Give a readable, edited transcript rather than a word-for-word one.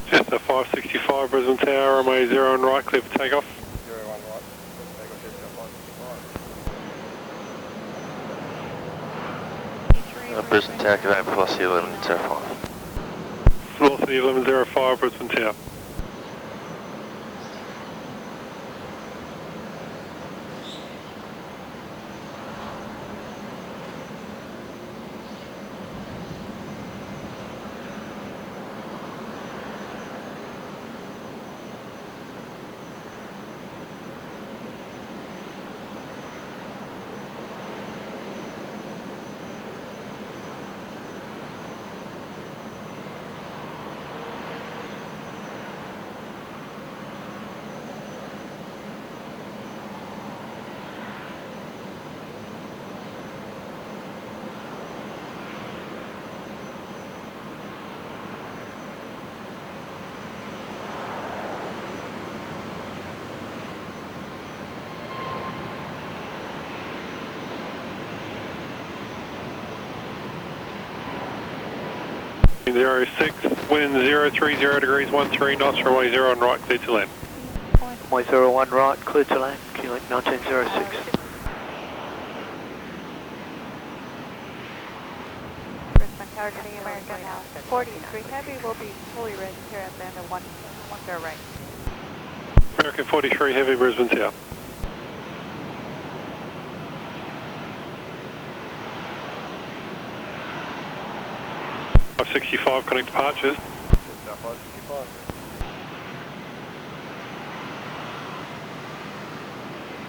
Jetstar 565 Brisbane Tower, runway 0 and right, clear for takeoff. 0 1 right, takeoff Jetstar 565. Brisbane Tower, Quebec, velocity 1105. Velocity 1105 Brisbane Tower. Zero 06, wind 030 degrees 13 knots, runway 0 and right, clear to land. Runway 01 right, clear to land, QLink 1906. Brisbane Tower to the American now. 43 Heavy will be fully ready here at the end of one car right. American 43 Heavy, Brisbane Tower. Five 65, connect departures. Jetstar 565.